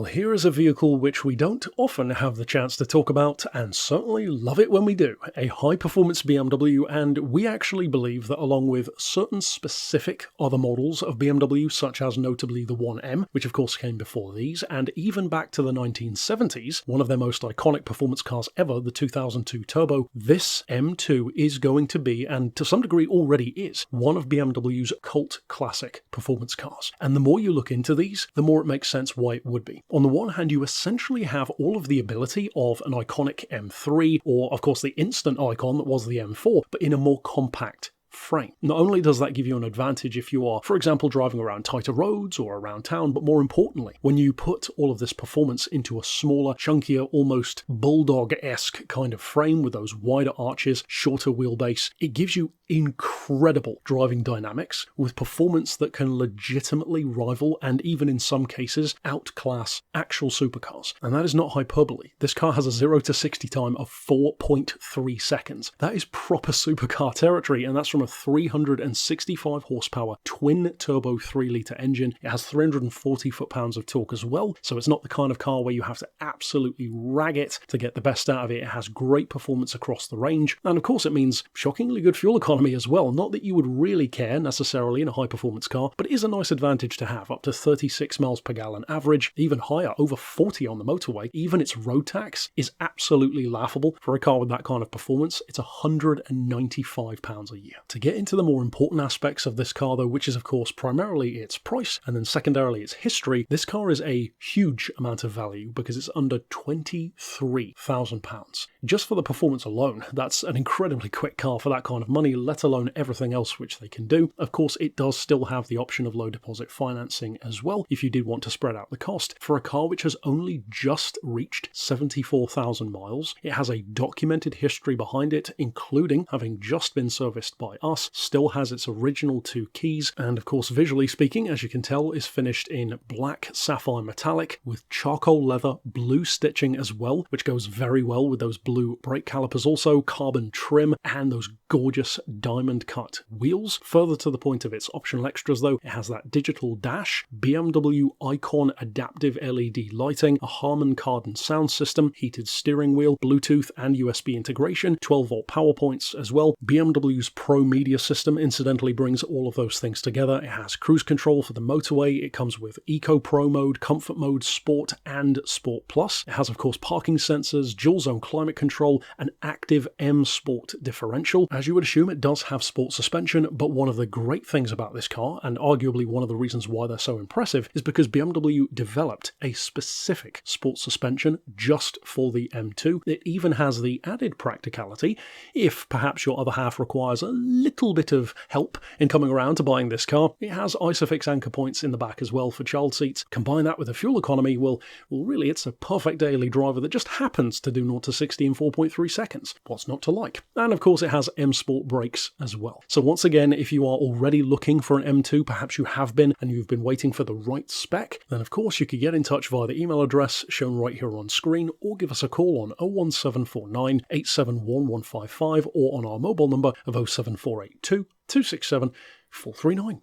here is a vehicle which we don't often have the chance to talk about, and certainly love it when we do. A high-performance BMW, and we actually believe that along with certain specific other models of BMW, such as notably the 1M, which of course came before these, and even back to the 1970s, one of their most iconic performance cars ever, the 2002 Turbo, this M2 is going to be, and to some degree already is, one of BMW's cult classic performance cars. And the more you look into these, the more it makes sense why it would be. On the one hand, you essentially have all of the ability of an iconic M3, or of course the instant icon that was the M4, but in a more compact frame. Not only does that give you an advantage if you are, for example, driving around tighter roads or around town, but more importantly, when you put all of this performance into a smaller, chunkier, almost bulldog-esque kind of frame with those wider arches, shorter wheelbase, it gives you incredible driving dynamics with performance that can legitimately rival and even in some cases outclass actual supercars. And that is not hyperbole. This car has a 0 to 60 time of 4.3 seconds. That is proper supercar territory, and that's from a 365 horsepower twin turbo 3-litre engine. It has 340 foot-pounds of torque as well, so it's not the kind of car where you have to absolutely rag it to get the best out of it. It has great performance across the range, and of course it means shockingly good fuel economy as well. Not that you would really care necessarily in a high-performance car, but it is a nice advantage to have, up to 36 miles per gallon average, even higher, over 40 on the motorway. Even its road tax is absolutely laughable for a car with that kind of performance. It's £195 a year. To get into the more important aspects of this car though, which is of course primarily its price and then secondarily its history, this car is a huge amount of value because it's under £23,000. Just for the performance alone, that's an incredibly quick car for that kind of money, let alone everything else which they can do. Of course, it does still have the option of low deposit financing as well if you did want to spread out the cost. For a car which has only just reached 74,000 miles, it has a documented history behind it, including having just been serviced by us, still has its original 2 keys, and of course visually speaking, as you can tell, is finished in black sapphire metallic with charcoal leather blue stitching as well, which goes very well with those blue brake calipers, also carbon trim and those gorgeous diamond cut wheels. Further to the point of its optional extras though, it has that digital dash, BMW Icon adaptive LED lighting, a Harman Kardon sound system, heated steering wheel, Bluetooth and USB integration, 12-volt power points as well. BMW's Pro Media system incidentally brings all of those things together. It has cruise control for the motorway, it comes with Eco Pro mode, Comfort mode, Sport and Sport Plus. It has of course parking sensors, dual zone climate control, an active M Sport differential. As you would assume, it does have sport suspension, but one of the great things about this car, and arguably one of the reasons why they're so impressive, is because BMW developed a specific sport suspension just for the M2. It even has the added practicality, if perhaps your other half requires a little bit of help in coming around to buying this car, it has Isofix anchor points in the back as well for child seats. Combine that with the fuel economy, well really it's a perfect daily driver that just happens to do 0 to 60 in 4.3 seconds. What's not to like? And of course it has M Sport brakes as well. So once again, if you are already looking for an M2, perhaps you have been and you've been waiting for the right spec, then of course you could get in touch via the email address shown right here on screen, or give us a call on 01749 871155 or on our mobile number of 07482 267 439.